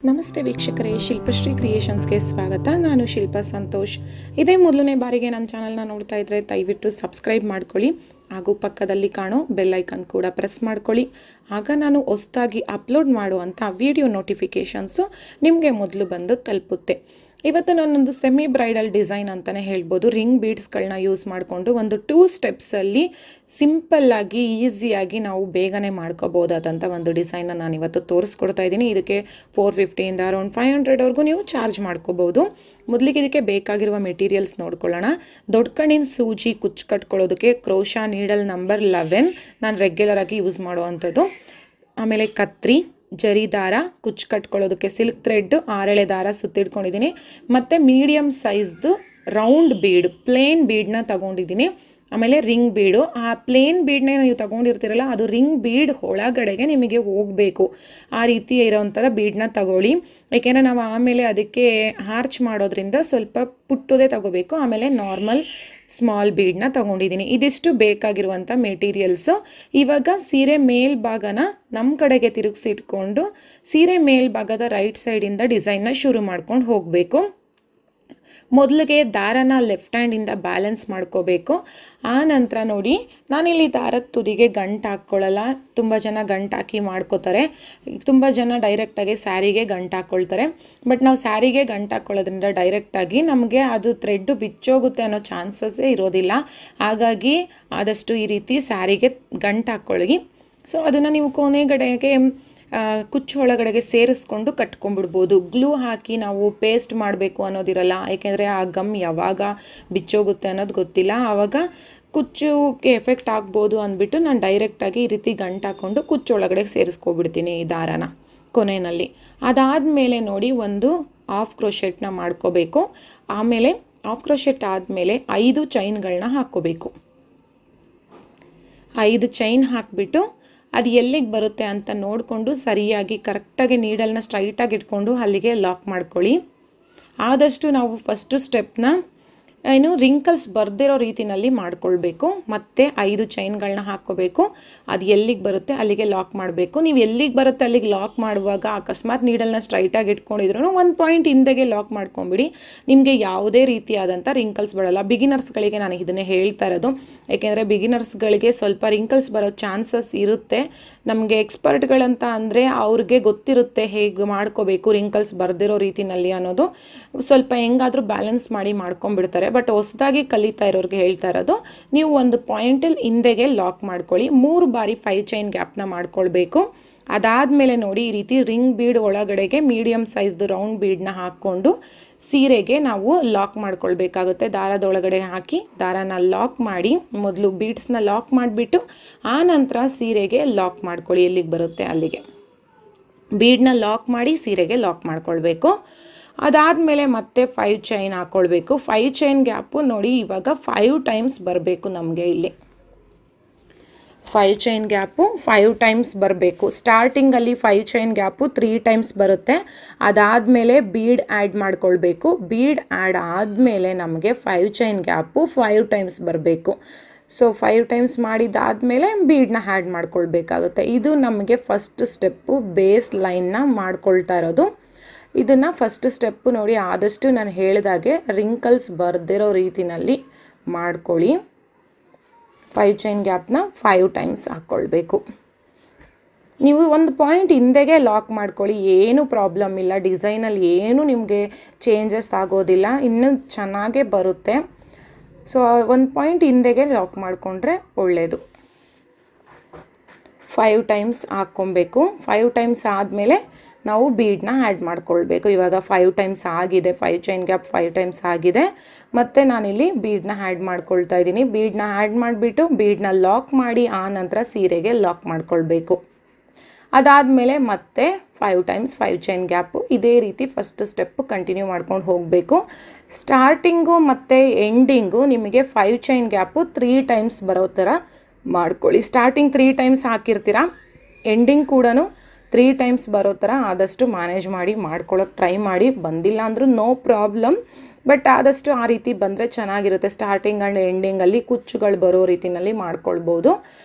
ನಮಸ್ತೆ ವೀಕ್ಷಕರೇ, ಶಿಲ್ಪಶ್ರೀ ಕ್ರಿಯೇಷನ್ಸ್ಗೆ ಸ್ವಾಗತ. ನಾನು ಶಿಲ್ಪ ಸಂತೋಷ್. ಇದೇ ಮೊದಲನೇ ಬಾರಿಗೆ ನನ್ನ ಚಾನಲ್ನ ನೋಡ್ತಾ ಇದ್ದರೆ ದಯವಿಟ್ಟು ಸಬ್ಸ್ಕ್ರೈಬ್ ಮಾಡ್ಕೊಳ್ಳಿ ಹಾಗೂ ಪಕ್ಕದಲ್ಲಿ ಕಾಣೋ ಬೆಲ್ ಐಕನ್ ಕೂಡ ಪ್ರೆಸ್ ಮಾಡ್ಕೊಳ್ಳಿ. ಆಗ ನಾನು ಹೊಸದಾಗಿ ಅಪ್ಲೋಡ್ ಮಾಡುವಂಥ ವಿಡಿಯೋ ನೋಟಿಫಿಕೇಷನ್ಸು ನಿಮಗೆ ಮೊದಲು ಬಂದು ತಲುಪುತ್ತೆ. ಇವತ್ತು ನಾನೊಂದು ಸೆಮಿ ಬ್ರೈಡಲ್ ಡಿಸೈನ್ ಅಂತಲೇ ಹೇಳ್ಬೋದು. ರಿಂಗ್ ಬೀಡ್ಸ್ಗಳನ್ನ ಯೂಸ್ ಮಾಡಿಕೊಂಡು ಒಂದು 2 ಸ್ಟೆಪ್ಸಲ್ಲಿ ಸಿಂಪಲ್ಲಾಗಿ ಈಸಿಯಾಗಿ ನಾವು ಬೇಗನೆ ಮಾಡ್ಕೋಬೋದಾದಂಥ ಒಂದು ಡಿಸೈನ್ನ ನಾನು ಇವತ್ತು ತೋರಿಸ್ಕೊಡ್ತಾ ಇದ್ದೀನಿ. ಇದಕ್ಕೆ 450ಇಂದ ಅರೌಂಡ್ 500ವರೆಗೂ ನೀವು ಚಾರ್ಜ್ ಮಾಡ್ಕೋಬೋದು. ಮೊದಲಿಗೆ ಇದಕ್ಕೆ ಬೇಕಾಗಿರುವ ಮೆಟೀರಿಯಲ್ಸ್ ನೋಡ್ಕೊಳ್ಳೋಣ. ದೊಡ್ಡ ಕಣ್ಣಿನ ಸೂಜಿ ಕುಚ್ಚು ಕಟ್ಕೊಳ್ಳೋದಕ್ಕೆ ಕ್ರೋಶಾ ನೀಡಲ್ ನಂಬರ್ 11 ನಾನು ರೆಗ್ಯುಲರಾಗಿ ಯೂಸ್ ಮಾಡುವಂಥದ್ದು. ಆಮೇಲೆ ಕತ್ರಿ, ಜರಿ ದಾರ, ಕುಚ್ಚು ಕಟ್ಕೊಳ್ಳೋದಕ್ಕೆ ಸಿಲ್ಕ್ ಥ್ರೆಡ್, 6 ಎಳೆ ದಾರ ಸುತ್ತಿಟ್ಕೊಂಡಿದ್ದೀನಿ. ಮತ್ತು ಮೀಡಿಯಮ್ ಸೈಜ್ದು ರೌಂಡ್ ಬೀಡ್, ಪ್ಲೇನ್ ಬೀಡನ್ನ ತಗೊಂಡಿದ್ದೀನಿ. ಆಮೇಲೆ ರಿಂಗ್ ಬೀಡು, ಆ ಪ್ಲೇನ್ ಬೀಡನ್ನೇ ನೀವು ತಗೊಂಡಿರ್ತೀರಲ್ಲ, ಅದು ರಿಂಗ್ ಬೀಡ್ ಒಳಗಡೆಗೆ ನಿಮಗೆ ಹೋಗಬೇಕು. ಆ ರೀತಿ ಇರೋವಂಥದ್ದು ಬೀಡನ್ನ ತಗೊಳ್ಳಿ. ಏಕೆಂದರೆ ನಾವು ಆಮೇಲೆ ಅದಕ್ಕೆ ಹಾರ್ಚ್ ಮಾಡೋದ್ರಿಂದ ಸ್ವಲ್ಪ ಪುಟ್ಟದೇ ತಗೋಬೇಕು. ಆಮೇಲೆ ನಾರ್ಮಲ್ ಸ್ಮಾಲ್ ಬೀಡನ್ನ ತಗೊಂಡಿದ್ದೀನಿ. ಇದಿಷ್ಟು ಬೇಕಾಗಿರುವಂಥ ಮೆಟೀರಿಯಲ್ಸು. ಇವಾಗ ಸೀರೆ ಮೇಲ್ಭಾಗನ ನಮ್ಮ ಕಡೆಗೆ ತಿರುಗಿಸಿಟ್ಕೊಂಡು ಸೀರೆ ಮೇಲ್ಭಾಗದ ರೈಟ್ ಸೈಡಿಂದ ಡಿಸೈನ್ನ ಶುರು ಮಾಡ್ಕೊಂಡು ಹೋಗಬೇಕು. ಮೊದಲಿಗೆ ದಾರನ ಲೆಫ್ಟ್ ಹ್ಯಾಂಡಿಂದ ಬ್ಯಾಲೆನ್ಸ್ ಮಾಡ್ಕೋಬೇಕು. ಆ ನಂತರ ನೋಡಿ, ನಾನಿಲ್ಲಿ ದಾರದ ತುದಿಗೆ ಗಂಟು ಹಾಕ್ಕೊಳ್ಳಲ್ಲ. ತುಂಬ ಜನ ಗಂಟು ಹಾಕಿ ಮಾಡ್ಕೋತಾರೆ. ತುಂಬ ಜನ ಡೈರೆಕ್ಟಾಗಿ ಸ್ಯಾರಿಗೆ ಗಂಟು ಹಾಕ್ಕೊಳ್ತಾರೆ. ಬಟ್ ನಾವು ಸ್ಯಾರಿಗೆ ಗಂಟು ಹಾಕ್ಕೊಳ್ಳೋದ್ರಿಂದ ಡೈರೆಕ್ಟಾಗಿ ನಮಗೆ ಅದು ಥ್ರೆಡ್ಡು ಬಿಚ್ಚೋಗುತ್ತೆ ಅನ್ನೋ ಚಾನ್ಸಸ್ಸೇ ಇರೋದಿಲ್ಲ. ಹಾಗಾಗಿ ಆದಷ್ಟು ಈ ರೀತಿ ಸ್ಯಾರಿಗೆ ಗಂಟು ಹಾಕ್ಕೊಳ್ಳಿ. ಸೊ ಅದನ್ನು ನೀವು ಕೊನೆಗಡೆಗೆ ಕುಚ್ಚು ಒಳಗಡೆಗೆ ಸೇರಿಸ್ಕೊಂಡು ಕಟ್ಕೊಂಡ್ಬಿಡ್ಬೋದು. ಗ್ಲೂ ಹಾಕಿ ನಾವು ಪೇಸ್ಟ್ ಮಾಡಬೇಕು ಅನ್ನೋದಿರಲ್ಲ. ಏಕೆಂದರೆ ಆ ಗಮ್ ಯಾವಾಗ ಬಿಚ್ಚೋಗುತ್ತೆ ಅನ್ನೋದು ಗೊತ್ತಿಲ್ಲ. ಆವಾಗ ಕುಚ್ಚುಗೆ ಎಫೆಕ್ಟ್ ಆಗ್ಬೋದು ಅಂದ್ಬಿಟ್ಟು ನಾನು ಡೈರೆಕ್ಟಾಗಿ ಈ ರೀತಿ ಗಂಟು ಹಾಕ್ಕೊಂಡು ಕುಚ್ಚು ಒಳಗಡೆ ಸೇರಿಸ್ಕೊಬಿಡ್ತೀನಿ ಈ ದಾರನ ಕೊನೆಯಲ್ಲಿ. ಅದಾದಮೇಲೆ ನೋಡಿ, ಒಂದು ಹಾಫ್ ಕ್ರೋಶೆಟ್ನ ಮಾಡ್ಕೋಬೇಕು. ಆಮೇಲೆ ಹಾಫ್ ಕ್ರೋಶೆಟ್ ಆದಮೇಲೆ 5 ಚೈನ್ಗಳನ್ನ ಹಾಕ್ಕೋಬೇಕು. 5 ಚೈನ್ ಹಾಕಿಬಿಟ್ಟು ಅದು ಎಲ್ಲಿಗೆ ಬರುತ್ತೆ ಅಂತ ನೋಡಿಕೊಂಡು ಸರಿಯಾಗಿ ಕರೆಕ್ಟಾಗಿ ನೀಡಲ್ನ ಸ್ಟ್ರೈಟಾಗಿ ಇಟ್ಕೊಂಡು ಅಲ್ಲಿಗೆ ಲಾಕ್ ಮಾಡ್ಕೊಳ್ಳಿ. ಆದಷ್ಟು ನಾವು ಫಸ್ಟು ಸ್ಟೆಪ್ನ ರಿಂಕಲ್ಸ್ ಬರ್ದಿರೋ ರೀತಿಯಲ್ಲಿ ಮಾಡ್ಕೊಳ್ಬೇಕು. ಮತ್ತು 5 ಚೈನ್ಗಳನ್ನ ಹಾಕ್ಕೋಬೇಕು. ಅದು ಎಲ್ಲಿಗೆ ಬರುತ್ತೆ ಅಲ್ಲಿಗೆ ಲಾಕ್ ಮಾಡಬೇಕು. ನೀವು ಎಲ್ಲಿಗೆ ಬರುತ್ತೆ ಅಲ್ಲಿಗೆ ಲಾಕ್ ಮಾಡುವಾಗ ಅಕಸ್ಮಾತ್ ನೀಡಲ್ನ ಸ್ಟ್ರೈಟಾಗಿ ಇಟ್ಕೊಂಡಿದ್ರು ಒಂದು ಪಾಯಿಂಟ್ ಹಿಂದೆಗೆ ಲಾಕ್ ಮಾಡ್ಕೊಂಬಿಡಿ. ನಿಮಗೆ ಯಾವುದೇ ರೀತಿಯಾದಂಥ ರಿಂಕಲ್ಸ್ ಬರೋಲ್ಲ. ಬಿಗಿನರ್ಸ್ಗಳಿಗೆ ನಾನು ಇದನ್ನೇ ಹೇಳ್ತಾ ಇರೋದು. ಏಕೆಂದರೆ ಬಿಗಿನರ್ಸ್ಗಳಿಗೆ ಸ್ವಲ್ಪ ರಿಂಕಲ್ಸ್ ಬರೋ ಚಾನ್ಸಸ್ ಇರುತ್ತೆ. ನಮಗೆ ಎಕ್ಸ್ಪರ್ಟ್ಗಳಂತ ಅಂದರೆ ಅವ್ರಿಗೆ ಗೊತ್ತಿರುತ್ತೆ ಹೇಗೆ ಮಾಡ್ಕೋಬೇಕು ರಿಂಕಲ್ಸ್ ಬರ್ದಿರೋ ರೀತಿಯಲ್ಲಿ ಅನ್ನೋದು. ಸ್ವಲ್ಪ ಹೆಂಗಾದರೂ ಬ್ಯಾಲೆನ್ಸ್ ಮಾಡಿ ಮಾಡ್ಕೊಂಡ್ಬಿಡ್ತಾರೆ. ಬಟ್ ಹೊಸದಾಗಿ ಕಲಿತಾ ಇರೋರಿಗೆ ಹೇಳ್ತಾ ಇರೋದು, ನೀವು ಒಂದು ಪಾಯಿಂಟಲ್ಲಿ ಹಿಂದೆಗೆ ಲಾಕ್ ಮಾಡ್ಕೊಳ್ಳಿ. 3 ಬಾರಿ 5 ಚೈನ್ ಗ್ಯಾಪ್ನ ಮಾಡ್ಕೊಳ್ಬೇಕು. ಅದಾದಮೇಲೆ ನೋಡಿ, ಈ ರೀತಿ ರಿಂಗ್ ಬೀಡ್ ಒಳಗಡೆಗೆ ಮೀಡಿಯಮ್ ಸೈಜ್ದು ರೌಂಡ್ ಬೀಡನ್ನ ಹಾಕ್ಕೊಂಡು ಸೀರೆಗೆ ನಾವು ಲಾಕ್ ಮಾಡ್ಕೊಳ್ಬೇಕಾಗುತ್ತೆ. ದಾರದ ಒಳಗಡೆ ಹಾಕಿ ದಾರನ ಲಾಕ್ ಮಾಡಿ, ಮೊದಲು ಬೀಡ್ಸ್ನ ಲಾಕ್ ಮಾಡಿಬಿಟ್ಟು ಆ ನಂತರ ಸೀರೆಗೆ ಲಾಕ್ ಮಾಡ್ಕೊಳ್ಳಿ. ಎಲ್ಲಿಗೆ ಬರುತ್ತೆ ಅಲ್ಲಿಗೆ ಬೀಡನ್ನ ಲಾಕ್ ಮಾಡಿ ಸೀರೆಗೆ ಲಾಕ್ ಮಾಡ್ಕೊಳ್ಬೇಕು. ಅದಾದಮೇಲೆ ಮತ್ತೆ 5 ಚೈನ್ ಹಾಕ್ಕೊಳ್ಬೇಕು. 5 ಚೈನ್ ಗ್ಯಾಪು ನೋಡಿ ಇವಾಗ 5 ಟೈಮ್ಸ್ ಬರಬೇಕು ನಮಗೆ. ಇಲ್ಲಿ 5 ಚೈನ್ ಗ್ಯಾಪು 5 ಟೈಮ್ಸ್ ಬರಬೇಕು. ಸ್ಟಾರ್ಟಿಂಗಲ್ಲಿ 5 ಚೈನ್ ಗ್ಯಾಪು 3 ಟೈಮ್ಸ್ ಬರುತ್ತೆ. ಅದಾದಮೇಲೆ ಬೀಡ್ ಆ್ಯಡ್ ಮಾಡ್ಕೊಳ್ಬೇಕು. ಬೀಡ್ ಆ್ಯಡ್ ಆದಮೇಲೆ ನಮಗೆ 5 ಚೈನ್ ಗ್ಯಾಪು 5 ಟೈಮ್ಸ್ ಬರಬೇಕು. ಸೊ 5 ಟೈಮ್ಸ್ ಮಾಡಿದ್ದಾದಮೇಲೆ ಬೀಡನ್ನ ಆ್ಯಡ್ ಮಾಡ್ಕೊಳ್ಬೇಕಾಗುತ್ತೆ. ಇದು ನಮಗೆ ಫಸ್ಟ್ ಸ್ಟೆಪ್ಪು, ಬೇಸ್ ಲೈನ್ನ ಮಾಡ್ಕೊಳ್ತಾ ಇರೋದು. ಇದನ್ನು ಫಸ್ಟ್ ಸ್ಟೆಪ್ಪು ನೋಡಿ, ಆದಷ್ಟು ನಾನು ಹೇಳಿದಾಗೆ ರಿಂಕಲ್ಸ್ ಬರ್ದಿರೋ ರೀತಿಯಲ್ಲಿ ಮಾಡ್ಕೊಳ್ಳಿ. 5 ಚೈನ್ ಗ್ಯಾಪ್ನ 5 ಟೈಮ್ಸ್ ಹಾಕ್ಕೊಳ್ಬೇಕು. ನೀವು ಒಂದು ಪಾಯಿಂಟ್ ಹಿಂದೆಗೆ ಲಾಕ್ ಮಾಡ್ಕೊಳ್ಳಿ, ಏನೂ ಪ್ರಾಬ್ಲಮ್ ಇಲ್ಲ. ಡಿಸೈನಲ್ಲಿ ಏನೂ ನಿಮಗೆ ಚೇಂಜಸ್ ಆಗೋದಿಲ್ಲ, ಇನ್ನೂ ಚೆನ್ನಾಗೇ ಬರುತ್ತೆ. ಸೊ ಒಂದು ಪಾಯಿಂಟ್ ಹಿಂದೆಗೆ ಲಾಕ್ ಮಾಡಿಕೊಂಡ್ರೆ ಒಳ್ಳೆಯದು. 5 ಟೈಮ್ಸ್ ಹಾಕ್ಕೊಬೇಕು. 5 ಟೈಮ್ಸ್ ಆದಮೇಲೆ ನಾವು ಬೀಡನ್ನ ಆ್ಯಡ್ ಮಾಡ್ಕೊಳ್ಬೇಕು. ಇವಾಗ 5 ಟೈಮ್ಸ್ ಆಗಿದೆ, 5 ಚೈನ್ ಗ್ಯಾಪ್ 5 ಟೈಮ್ಸ್ ಆಗಿದೆ. ಮತ್ತು ನಾನಿಲ್ಲಿ ಬೀಡನ್ನ ಆ್ಯಡ್ ಮಾಡ್ಕೊಳ್ತಾ ಇದ್ದೀನಿ. ಬೀಡನ್ನ ಆ್ಯಡ್ ಮಾಡಿಬಿಟ್ಟು ಬೀಡನ್ನ ಲಾಕ್ ಮಾಡಿ ಆ ನಂತರ ಸೀರೆಗೆ ಲಾಕ್ ಮಾಡ್ಕೊಳ್ಬೇಕು. ಅದಾದಮೇಲೆ ಮತ್ತೆ 5 ಟೈಮ್ಸ್ 5 ಚೈನ್ ಗ್ಯಾಪು ಇದೇ ರೀತಿ ಫಸ್ಟ್ ಸ್ಟೆಪ್ಪು ಕಂಟಿನ್ಯೂ ಮಾಡ್ಕೊಂಡು ಹೋಗಬೇಕು. ಸ್ಟಾರ್ಟಿಂಗು ಮತ್ತು ಎಂಡಿಂಗು ನಿಮಗೆ 5 ಚೈನ್ ಗ್ಯಾಪು 3 ಟೈಮ್ಸ್ ಬರೋ ಥರ ಮಾಡ್ಕೊಳ್ಳಿ. ಸ್ಟಾರ್ಟಿಂಗ್ 3 ಟೈಮ್ಸ್ ಹಾಕಿರ್ತೀರ, ಎಂಡಿಂಗ್ ಕೂಡ 3 ಟೈಮ್ಸ್ ಬರೋ ಥರ ಆದಷ್ಟು ಮ್ಯಾನೇಜ್ ಮಾಡಿ ಮಾಡ್ಕೊಳ್ಳೋಕೆ ಟ್ರೈ ಮಾಡಿ. ಬಂದಿಲ್ಲ ಅಂದರೂ ನೋ ಪ್ರಾಬ್ಲಮ್, ಬಟ್ ಆದಷ್ಟು ಆ ರೀತಿ ಬಂದರೆ ಚೆನ್ನಾಗಿರುತ್ತೆ. ಸ್ಟಾರ್ಟಿಂಗ್ ಆ್ಯಂಡ್ ಎಂಡಿಂಗಲ್ಲಿ ಕುಚ್ಚುಗಳು ಬರೋ ರೀತಿಯಲ್ಲಿ ಮಾಡ್ಕೊಳ್ಬೋದು.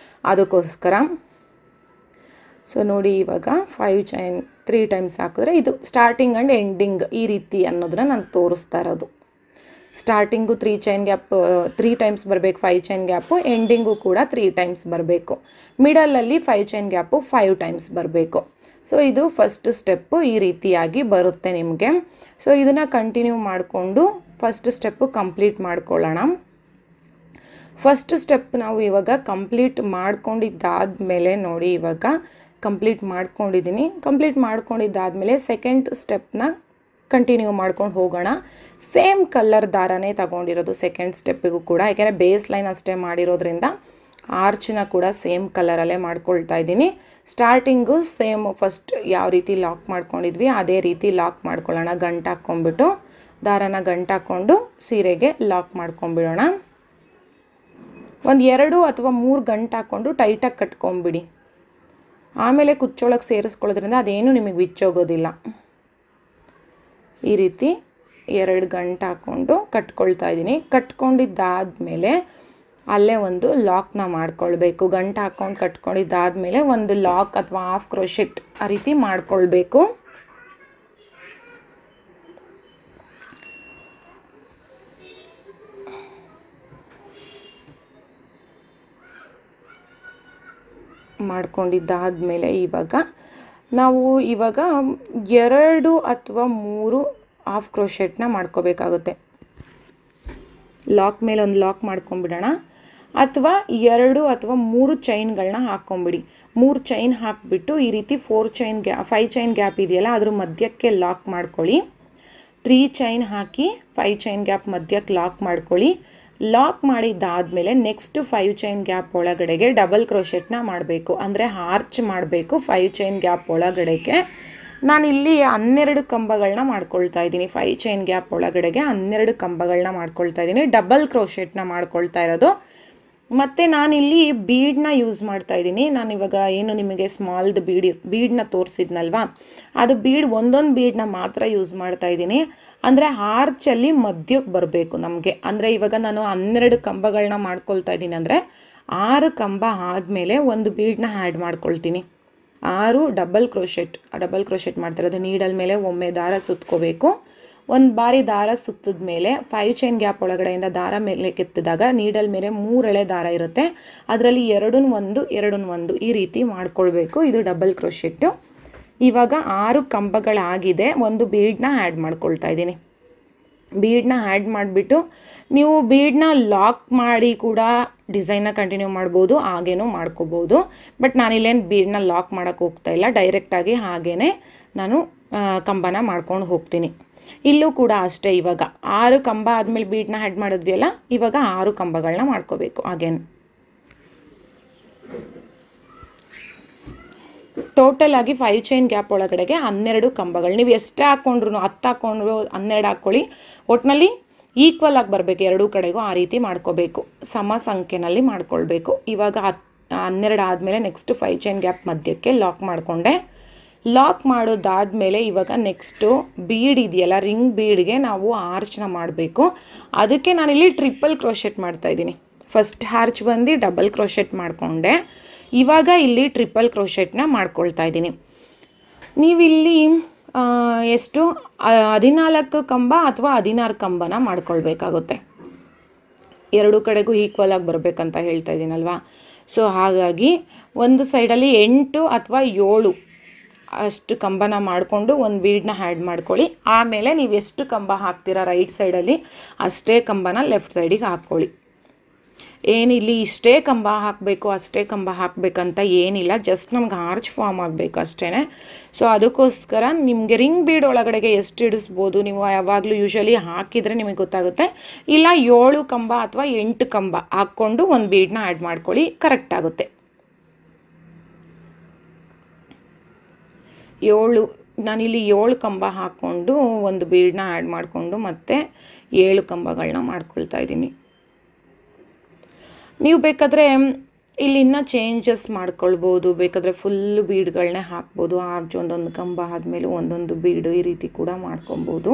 ಅದಕ್ಕೋಸ್ಕರ ಸೊ ನೋಡಿ ಇವಾಗ 5 ಚೈನ್ 3 ಟೈಮ್ಸ್ ಹಾಕಿದ್ರೆ ಇದು ಸ್ಟಾರ್ಟಿಂಗ್ ಆ್ಯಂಡ್ ಎಂಡಿಂಗ್ ಈ ರೀತಿ ಅನ್ನೋದನ್ನ ನಾನು ತೋರಿಸ್ತಾ ಇರೋದು. ಸ್ಟಾರ್ಟಿಂಗು 3 ಚೈನ್ ಗ್ಯಾಪ್ 3 ಟೈಮ್ಸ್ ಬರಬೇಕು, 5 ಚೈನ್ ಗ್ಯಾಪು, ಎಂಡಿಂಗು ಕೂಡ 3 ಟೈಮ್ಸ್ ಬರಬೇಕು, ಮಿಡಲಲ್ಲಿ 5 ಚೈನ್ ಗ್ಯಾಪು 5 ಟೈಮ್ಸ್ ಬರಬೇಕು. ಸೊ ಇದು ಫಸ್ಟ್ ಸ್ಟೆಪ್ಪು ಈ ರೀತಿಯಾಗಿ ಬರುತ್ತೆ ನಿಮಗೆ. ಸೊ ಇದನ್ನು ಕಂಟಿನ್ಯೂ ಮಾಡಿಕೊಂಡು ಫಸ್ಟ್ ಸ್ಟೆಪ್ಪು ಕಂಪ್ಲೀಟ್ ಮಾಡ್ಕೊಳ್ಳೋಣ. ಫಸ್ಟ್ ಸ್ಟೆಪ್ ನಾವು ಇವಾಗ ಕಂಪ್ಲೀಟ್ ಮಾಡ್ಕೊಂಡಿದ್ದಾದಮೇಲೆ ನೋಡಿ ಇವಾಗ ಕಂಪ್ಲೀಟ್ ಮಾಡ್ಕೊಂಡಿದ್ದೀನಿ. ಕಂಪ್ಲೀಟ್ ಮಾಡ್ಕೊಂಡಿದ್ದಾದಮೇಲೆ ಸೆಕೆಂಡ್ ಸ್ಟೆಪ್ನ ಕಂಟಿನ್ಯೂ ಮಾಡ್ಕೊಂಡು ಹೋಗೋಣ. ಸೇಮ್ ಕಲರ್ ದಾರನೇ ತಗೊಂಡಿರೋದು ಸೆಕೆಂಡ್ ಸ್ಟೆಪ್ಪಿಗೂ ಕೂಡ, ಯಾಕೆಂದರೆ ಬೇಸ್ ಲೈನ್ ಅಷ್ಟೇ ಮಾಡಿರೋದ್ರಿಂದ ಆರ್ಚನ್ನ ಕೂಡ ಸೇಮ್ ಕಲರಲ್ಲೇ ಮಾಡ್ಕೊಳ್ತಾ ಇದ್ದೀನಿ. ಸ್ಟಾರ್ಟಿಂಗು ಸೇಮ್ ಫಸ್ಟ್ ಯಾವ ರೀತಿ ಲಾಕ್ ಮಾಡ್ಕೊಂಡಿದ್ವಿ ಅದೇ ರೀತಿ ಲಾಕ್ ಮಾಡ್ಕೊಳ್ಳೋಣ. ಗಂಟು ಹಾಕ್ಕೊಂಡ್ಬಿಟ್ಟು ದಾರನ ಗಂಟು ಹಾಕ್ಕೊಂಡು ಸೀರೆಗೆ ಲಾಕ್ ಮಾಡ್ಕೊಂಬಿಡೋಣ. ಒಂದು 2 ಅಥವಾ 3 ಗಂಟು ಹಾಕ್ಕೊಂಡು ಟೈಟಾಗಿ ಕಟ್ಕೊಂಬಿಡಿ. ಆಮೇಲೆ ಕುಚ್ಚೊಳಗೆ ಸೇರಿಸ್ಕೊಳ್ಳೋದ್ರಿಂದ ಅದೇನು ನಿಮಗೆ ಬಿಚ್ಚೋಗೋದಿಲ್ಲ. ಈ ರೀತಿ 2 ಗಂಟು ಹಾಕ್ಕೊಂಡು ಕಟ್ಕೊಳ್ತಾ ಇದ್ದೀನಿ. ಕಟ್ಕೊಂಡಿದ್ದಾದಮೇಲೆ ಅಲ್ಲೇ ಒಂದು ಲಾಕ್ನ ಮಾಡ್ಕೊಳ್ಬೇಕು. ಗಂಟು ಹಾಕ್ಕೊಂಡು ಕಟ್ಕೊಂಡಿದ್ದಾದಮೇಲೆ ಒಂದು ಲಾಕ್ ಅಥವಾ ಹಾಫ್ ಕ್ರೋಶೆಟ್ ಆ ರೀತಿ ಮಾಡ್ಕೊಳ್ಬೇಕು. ಮಾಡ್ಕೊಂಡಿದ್ದಾದಮೇಲೆ ಇವಾಗ ನಾವು 2 ಅಥವಾ 3 ಹಾಫ್ ಕ್ರೋಶೆಟ್ನ ಮಾಡ್ಕೋಬೇಕಾಗುತ್ತೆ. ಲಾಕ್ ಮೇಲೆ ಒಂದು ಲಾಕ್ ಮಾಡ್ಕೊಂಬಿಡೋಣ, ಅಥವಾ 2 ಅಥವಾ 3 ಚೈನ್ಗಳನ್ನ ಹಾಕ್ಕೊಂಬಿಡಿ. 3 ಚೈನ್ ಹಾಕಿಬಿಟ್ಟು ಈ ರೀತಿ 5 ಚೈನ್ ಗ್ಯಾಪ್ ಇದೆಯಲ್ಲ ಅದ್ರ ಮಧ್ಯಕ್ಕೆ ಲಾಕ್ ಮಾಡ್ಕೊಳ್ಳಿ. 3 ಚೈನ್ ಹಾಕಿ 5 ಚೈನ್ ಗ್ಯಾಪ್ ಮಧ್ಯಕ್ಕೆ ಲಾಕ್ ಮಾಡ್ಕೊಳ್ಳಿ. ಲಾಕ್ ಮಾಡಿದ್ದಾದಮೇಲೆ ನೆಕ್ಸ್ಟ್ 5 ಚೈನ್ ಗ್ಯಾಪ್ ಒಳಗಡೆಗೆ ಡಬಲ್ ಕ್ರೋಶೆಟ್ನ ಮಾಡಬೇಕು, ಅಂದರೆ ಆರ್ಚ್ ಮಾಡಬೇಕು. 5 ಚೈನ್ ಗ್ಯಾಪ್ ಒಳಗಡೆಗೆ ನಾನಿಲ್ಲಿ 12 ಕಂಬಗಳನ್ನ ಮಾಡ್ಕೊಳ್ತಾ ಇದ್ದೀನಿ. 5 ಚೈನ್ ಗ್ಯಾಪ್ ಒಳಗಡೆಗೆ 12 ಕಂಬಗಳನ್ನ ಮಾಡ್ಕೊಳ್ತಾ ಇದ್ದೀನಿ. ಡಬಲ್ ಕ್ರೋಶೆಟ್ನ ಮಾಡ್ಕೊಳ್ತಾ ಇರೋದು. ಮತ್ತು ನಾನಿಲ್ಲಿ ಬೀಡನ್ನ ಯೂಸ್ ಮಾಡ್ತಾ ಇದ್ದೀನಿ. ನಾನಿವಾಗ ಏನು ನಿಮಗೆ ಸ್ಮಾಲ್ದು ಬೀಡನ್ನ ತೋರಿಸಿದ್ನಲ್ವಾ, ಅದು ಒಂದೊಂದು ಬೀಡನ್ನ ಮಾತ್ರ ಯೂಸ್ ಮಾಡ್ತಾ ಇದ್ದೀನಿ. ಅಂದರೆ ಆರ್ಚಲ್ಲಿ ಮಧ್ಯಕ್ಕೆ ಬರಬೇಕು ನಮಗೆ. ಅಂದರೆ ಇವಾಗ ನಾನು 12 ಕಂಬಗಳನ್ನ ಮಾಡ್ಕೊಳ್ತಾ ಇದ್ದೀನಿ ಅಂದರೆ 6 ಕಂಬ ಆದಮೇಲೆ ಒಂದು ಬೀಡನ್ನ ಆ್ಯಡ್ ಮಾಡ್ಕೊಳ್ತೀನಿ. 6 ಡಬಲ್ ಕ್ರೋಶೆಟ್ ಮಾಡ್ತಿರೋದು. ನೀಡಲ್ ಮೇಲೆ ಒಮ್ಮೆ ದಾರ ಸುತ್ಕೋಬೇಕು. ಒಂದು ಬಾರಿ ದಾರ ಸುತ್ತಿದ ಮೇಲೆ 5 ಚೈನ್ ಗ್ಯಾಪ್ ಒಳಗಡೆಯಿಂದ ದಾರ ಮೇಲೆ ಕೆತ್ತಿದಾಗ ನೀಡಲ್ ಮೇಲೆ 3 ಎಳೆ ದಾರ ಇರುತ್ತೆ. ಅದರಲ್ಲಿ 2 1 ಈ ರೀತಿ ಮಾಡ್ಕೊಳ್ಬೇಕು. ಇದು ಡಬಲ್ ಕ್ರೋಶೆಟ್ಟು. ಇವಾಗ 6 ಕಂಬಗಳಾಗಿದೆ. ಒಂದು ಬೀಡನ್ನ ಆ್ಯಡ್ ಮಾಡ್ಕೊಳ್ತಾ ಇದ್ದೀನಿ. ಬೀಡನ್ನ ಆ್ಯಡ್ ಮಾಡಿಬಿಟ್ಟು ನೀವು ಬೀಡನ್ನ ಲಾಕ್ ಮಾಡಿ ಕೂಡ ಡಿಸೈನ್ನ ಕಂಟಿನ್ಯೂ ಮಾಡ್ಬೋದು, ಹಾಗೇನೂ ಮಾಡ್ಕೋಬೋದು. ಬಟ್ ನಾನಿಲ್ಲೇನು ಬೀಡನ್ನ ಲಾಕ್ ಮಾಡೋಕ್ಕೆ ಹೋಗ್ತಾ ಇಲ್ಲ, ಡೈರೆಕ್ಟಾಗಿ ಹಾಗೇ ನಾನು ಕಂಬನ ಮಾಡ್ಕೊಂಡು ಹೋಗ್ತೀನಿ. ಇಲ್ಲೂ ಕೂಡ ಅಷ್ಟೇ. ಇವಾಗ 6 ಕಂಬ ಆದಮೇಲೆ ಬೀಡನ್ನ ಆ್ಯಡ್ ಮಾಡಿದ್ವಿ ಅಲ್ಲ, ಇವಾಗ 6 ಕಂಬಗಳನ್ನ ಮಾಡ್ಕೋಬೇಕು. ಹಾಗೇನು ಟೋಟಲ್ ಆಗಿ 5 ಚೈನ್ ಗ್ಯಾಪ್ ಒಳಗಡೆಗೆ 12 ಕಂಬಗಳು. ನೀವು ಎಷ್ಟೇ ಹಾಕ್ಕೊಂಡ್ರು 10 ಹಾಕ್ಕೊಂಡ್ರು 12 ಹಾಕ್ಕೊಳ್ಳಿ, ಒಟ್ಟಿನಲ್ಲಿ ಈಕ್ವಲ್ ಆಗಿ ಬರಬೇಕು ಎರಡೂ ಕಡೆಗೂ. ಆ ರೀತಿ ಮಾಡ್ಕೋಬೇಕು, ಸಮ ಸಂಖ್ಯೆನಲ್ಲಿ ಮಾಡ್ಕೊಳ್ಬೇಕು. ಇವಾಗ 12 ಆದಮೇಲೆ ನೆಕ್ಸ್ಟ್ 5 ಚೈನ್ ಗ್ಯಾಪ್ ಮಧ್ಯಕ್ಕೆ ಲಾಕ್ ಮಾಡಿಕೊಂಡೆ. ಲಾಕ್ ಮಾಡೋದಾದಮೇಲೆ ಇವಾಗ ನೆಕ್ಸ್ಟು ಬೀಡ್ ಇದೆಯಲ್ಲ, ರಿಂಗ್ ಬೀಡ್ಗೆ ನಾವು ಆರ್ಚ್ನ ಮಾಡಬೇಕು. ಅದಕ್ಕೆ ನಾನಿಲ್ಲಿ ಟ್ರಿಪಲ್ ಕ್ರೋಶೆಟ್ ಮಾಡ್ತಾಯಿದ್ದೀನಿ. ಫಸ್ಟ್ ಆರ್ಚ್ ಬಂದು ಡಬಲ್ ಕ್ರೋಶೆಟ್ ಮಾಡಿಕೊಂಡೆ. ಇವಾಗ ಇಲ್ಲಿ ಟ್ರಿಪಲ್ ಕ್ರೋಶೆಟ್ನ ಮಾಡ್ಕೊಳ್ತಾ ಇದ್ದೀನಿ. ನೀವಿಲ್ಲಿ ಎಷ್ಟು 14 ಕಂಬ ಅಥವಾ 16 ಕಂಬನ ಮಾಡ್ಕೊಳ್ಬೇಕಾಗುತ್ತೆ. ಎರಡೂ ಕಡೆಗೂ ಈಕ್ವಲ್ ಆಗಿ ಬರಬೇಕಂತ ಹೇಳ್ತಾ ಇದ್ದೀನಲ್ವಾ. ಸೊ ಹಾಗಾಗಿ ಒಂದು ಸೈಡಲ್ಲಿ 8 ಅಥವಾ 7 ಅಷ್ಟು ಕಂಬನ ಮಾಡಿಕೊಂಡು ಒಂದು ಬೀಡನ್ನ ಆ್ಯಡ್ ಮಾಡ್ಕೊಳ್ಳಿ. ಆಮೇಲೆ ನೀವು ಎಷ್ಟು ಕಂಬ ಹಾಕ್ತೀರಾ ರೈಟ್ ಸೈಡಲ್ಲಿ ಅಷ್ಟೇ ಕಂಬನ ಲೆಫ್ಟ್ ಸೈಡಿಗೆ ಹಾಕ್ಕೊಳ್ಳಿ. ಏನಿಲ್ಲಿ ಇಷ್ಟೇ ಕಂಬ ಹಾಕಬೇಕು ಅಷ್ಟೇ ಕಂಬ ಹಾಕಬೇಕಂತ ಏನಿಲ್ಲ, ಜಸ್ಟ್ ನಮ್ಗೆ ಆರ್ಚ್ ಫಾರ್ಮ್ ಆಗಬೇಕು ಅಷ್ಟೇ. ಸೊ ಅದಕ್ಕೋಸ್ಕರ ನಿಮಗೆ ರಿಂಗ್ ಬೀಡ್ ಒಳಗಡೆಗೆ ಎಷ್ಟು ಇಡಿಸ್ಬೋದು ನೀವು ಯಾವಾಗಲೂ ಯೂಶ್ವಲಿ ಹಾಕಿದರೆ ನಿಮಗೆ ಗೊತ್ತಾಗುತ್ತೆ. ಇಲ್ಲ 7 ಕಂಬ ಅಥವಾ 8 ಕಂಬ ಹಾಕ್ಕೊಂಡು ಒಂದು ಬೀಡನ್ನ ಆ್ಯಡ್ ಮಾಡ್ಕೊಳ್ಳಿ, ಕರೆಕ್ಟ್ ಆಗುತ್ತೆ. 7 ನಾನಿಲ್ಲಿ 7 ಕಂಬ ಹಾಕ್ಕೊಂಡು ಒಂದು ಬೀಡನ್ನ ಆ್ಯಡ್ ಮಾಡಿಕೊಂಡು ಮತ್ತೆ 7 ಕಂಬಗಳನ್ನ ಮಾಡ್ಕೊಳ್ತಾ ಇದ್ದೀನಿ. ನೀವು ಬೇಕಾದರೆ ಇಲ್ಲಿ ಇನ್ನೂ ಚೇಂಜಸ್ ಮಾಡ್ಕೊಳ್ಬೋದು, ಬೇಕಾದರೆ ಫುಲ್ಲು ಬೀಡ್ಗಳನ್ನೇ ಹಾಕ್ಬೋದು. ಆರ್ಚ್ ಒಂದೊಂದು ಕಂಬ ಆದಮೇಲೆ ಒಂದೊಂದು ಬೀಡು ಈ ರೀತಿ ಕೂಡ ಮಾಡ್ಕೊಬೋದು.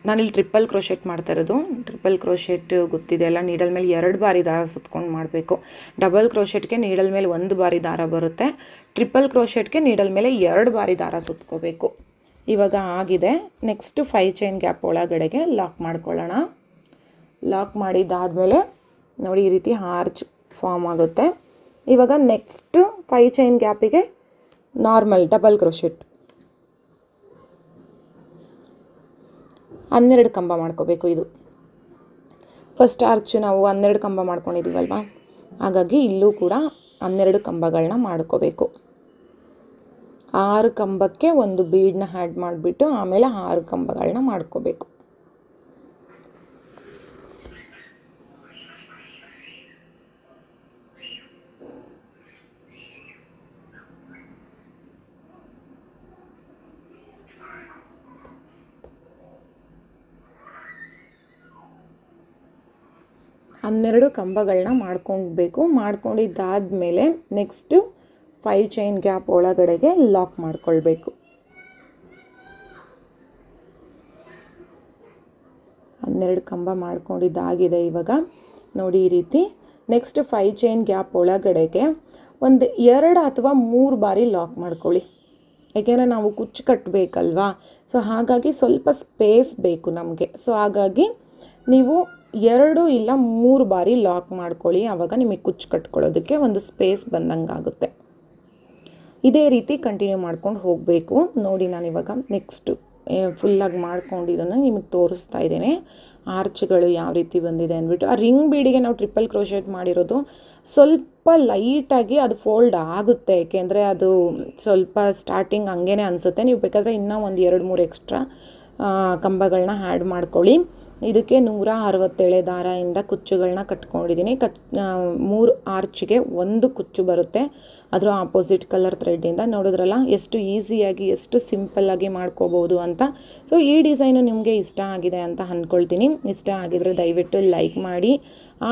ನಾನಿಲ್ಲಿ ಟ್ರಿಪಲ್ ಕ್ರೋಶೆಟ್ ಮಾಡ್ತಾ ಇರೋದು. ಟ್ರಿಪಲ್ ಕ್ರೋಶೆಟ್ ಗೊತ್ತಿದೆ ಅಲ್ಲ, ನೀಡಲ್ ಮೇಲೆ 2 ಬಾರಿ ದಾರ ಸುತ್ಕೊಂಡು ಮಾಡಬೇಕು. ಡಬಲ್ ಕ್ರೋಶೆಟ್ಗೆ ನೀಡಲ್ ಮೇಲೆ 1 ಬಾರಿ ದಾರ ಬರುತ್ತೆ. ಟ್ರಿಪಲ್ ಕ್ರೋಶೆಟ್ಗೆ ನೀಡಲ್ ಮೇಲೆ 2 ಬಾರಿ ದಾರ ಸುತ್ಕೋಬೇಕು. ಇವಾಗ ಆಗಿದೆ. ನೆಕ್ಸ್ಟ್ 5 ಚೈನ್ ಗ್ಯಾಪ್ ಒಳಗಡೆಗೆ ಲಾಕ್ ಮಾಡ್ಕೊಳ್ಳೋಣ. ಲಾಕ್ ಮಾಡಿದ್ದಾದಮೇಲೆ ನೋಡಿ ಈ ರೀತಿ ಆರ್ಚ್ ಫಾರ್ಮ್ ಆಗುತ್ತೆ. ಇವಾಗ ನೆಕ್ಸ್ಟ್ 5 ಚೈನ್ ಗ್ಯಾಪಿಗೆ ನಾರ್ಮಲ್ ಡಬಲ್ ಕ್ರೋಶೆಟ್ 12 ಕಂಬ ಮಾಡ್ಕೋಬೇಕು. ಇದು ಫಸ್ಟ್ ಆರ್ಚ್ ನಾವು 12 ಕಂಬ ಮಾಡ್ಕೊಂಡಿದ್ದೀವಲ್ವ, ಹಾಗಾಗಿ ಇಲ್ಲೂ ಕೂಡ 12 ಕಂಬಗಳನ್ನ ಮಾಡ್ಕೋಬೇಕು. 6 ಕಂಬಕ್ಕೆ ಒಂದು ಬೀಡನ್ನ ಆ್ಯಡ್ ಮಾಡಿಬಿಟ್ಟು ಆಮೇಲೆ 6 ಕಂಬಗಳನ್ನ ಮಾಡ್ಕೋಬೇಕು. ಹನ್ನೆರಡು ಕಂಬಗಳನ್ನ ಮಾಡ್ಕೊಳ್ಬೇಕು. ಮಾಡ್ಕೊಂಡಿದ್ದಾದಮೇಲೆ ನೆಕ್ಸ್ಟು 5 ಚೈನ್ ಗ್ಯಾಪ್ ಒಳಗಡೆಗೆ ಲಾಕ್ ಮಾಡ್ಕೊಳ್ಬೇಕು. 12 ಕಂಬ ಮಾಡ್ಕೊಂಡಿದ್ದಾಗಿದೆ. ಇವಾಗ ನೋಡಿ ಈ ರೀತಿ ನೆಕ್ಸ್ಟ್ 5 ಚೈನ್ ಗ್ಯಾಪ್ ಒಳಗಡೆಗೆ ಒಂದು 2 ಅಥವಾ 3 ಬಾರಿ ಲಾಕ್ ಮಾಡ್ಕೊಳ್ಳಿ. ಯಾಕೆಂದರೆ ನಾವು ಕುಚ್ಚು ಕಟ್ಟಬೇಕಲ್ವಾ, ಸೊ ಹಾಗಾಗಿ ಸ್ವಲ್ಪ ಸ್ಪೇಸ್ ಬೇಕು ನಮಗೆ. ಸೊ ಹಾಗಾಗಿ ನೀವು 2 ಇಲ್ಲ 3 ಬಾರಿ ಲಾಕ್ ಮಾಡ್ಕೊಳ್ಳಿ. ಆವಾಗ ನಿಮಗೆ ಕುಚ್ಚು ಕಟ್ಕೊಳ್ಳೋದಕ್ಕೆ ಒಂದು ಸ್ಪೇಸ್ ಬಂದಂಗೆ ಆಗುತ್ತೆ. ಇದೇ ರೀತಿ ಕಂಟಿನ್ಯೂ ಮಾಡ್ಕೊಂಡು ಹೋಗಬೇಕು. ನೋಡಿ ನಾನಿವಾಗ ನೆಕ್ಸ್ಟು ಫುಲ್ಲಾಗಿ ಮಾಡ್ಕೊಂಡಿದ್ದನ್ನು ನಿಮಗೆ ತೋರಿಸ್ತಾ ಇದ್ದೇನೆ. ಆರ್ಚ್ಗಳು ಯಾವ ರೀತಿ ಬಂದಿದೆ ಅಂದ್ಬಿಟ್ಟು. ಆ ರಿಂಗ್ ಬೀಡಿಗೆ ನಾವು ಟ್ರಿಪಲ್ ಕ್ರೋಶೆಟ್ ಮಾಡಿರೋದು ಸ್ವಲ್ಪ ಲೈಟಾಗಿ ಅದು ಫೋಲ್ಡ್ ಆಗುತ್ತೆ, ಏಕೆಂದರೆ ಅದು ಸ್ವಲ್ಪ ಸ್ಟಾರ್ಟಿಂಗ್ ಹಂಗೇ ಅನಿಸುತ್ತೆ. ನೀವು ಬೇಕಾದರೆ ಇನ್ನೂ ಒಂದು 2-3 ಎಕ್ಸ್ಟ್ರಾ ಕಂಬಗಳನ್ನ ಆ್ಯಡ್ ಮಾಡ್ಕೊಳ್ಳಿ. ಇದಕ್ಕೆ 167 ದಾರದಿಂದ ಕುಚ್ಚುಗಳನ್ನ ಕಟ್ಕೊಂಡಿದ್ದೀನಿ. 3 ಆರ್ಚ್ಗೆ 1 ಕುಚ್ಚು ಬರುತ್ತೆ, ಅದರ ಆಪೋಸಿಟ್ ಕಲರ್ ಥ್ರೆಡ್ಡಿಂದ. ನೋಡಿದ್ರಲ್ಲ ಎಷ್ಟು ಈಸಿಯಾಗಿ ಎಷ್ಟು ಸಿಂಪಲ್ಲಾಗಿ ಮಾಡ್ಕೋಬೋದು ಅಂತ. ಸೊ ಈ ಡಿಸೈನು ನಿಮಗೆ ಇಷ್ಟ ಆಗಿದೆ ಅಂತ ಅಂದ್ಕೊಳ್ತೀನಿ. ಇಷ್ಟ ಆಗಿದರೆ ದಯವಿಟ್ಟು ಲೈಕ್ ಮಾಡಿ,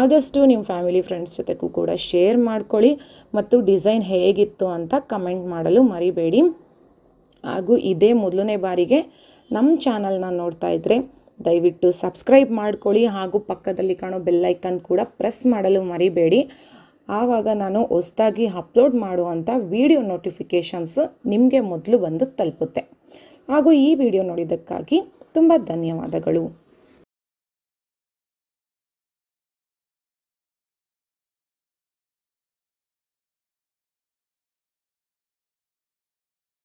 ಆದಷ್ಟು ನಿಮ್ಮ ಫ್ಯಾಮಿಲಿ ಫ್ರೆಂಡ್ಸ್ ಜೊತೆಗೂ ಕೂಡ ಶೇರ್ ಮಾಡ್ಕೊಳ್ಳಿ, ಮತ್ತು ಡಿಸೈನ್ ಹೇಗಿತ್ತು ಅಂತ ಕಮೆಂಟ್ ಮಾಡಲು ಮರಿಬೇಡಿ. ಹಾಗೂ ಇದೇ ಮೊದಲನೇ ಬಾರಿಗೆ ನಮ್ಮ ಚಾನಲ್ನ ನೋಡ್ತಾ ಇದ್ದರೆ ದಯವಿಟ್ಟು ಸಬ್ಸ್ಕ್ರೈಬ್ ಮಾಡ್ಕೊಳ್ಳಿ, ಹಾಗೂ ಪಕ್ಕದಲ್ಲಿ ಕಾಣೋ ಬೆಲ್ ಐಕನ್ ಕೂಡ ಪ್ರೆಸ್ ಮಾಡಲು ಮರಿಬೇಡಿ. ಆವಾಗ ನಾನು ಹೊಸದಾಗಿ ಅಪ್ಲೋಡ್ ಮಾಡುವಂಥ ವಿಡಿಯೋ ನೋಟಿಫಿಕೇಷನ್ಸು ನಿಮಗೆ ಮೊದಲು ಬಂದು ತಲುಪುತ್ತೆ. ಹಾಗೂ ಈ ವಿಡಿಯೋ ನೋಡಿದ್ದಕ್ಕಾಗಿ ತುಂಬ ಧನ್ಯವಾದಗಳು.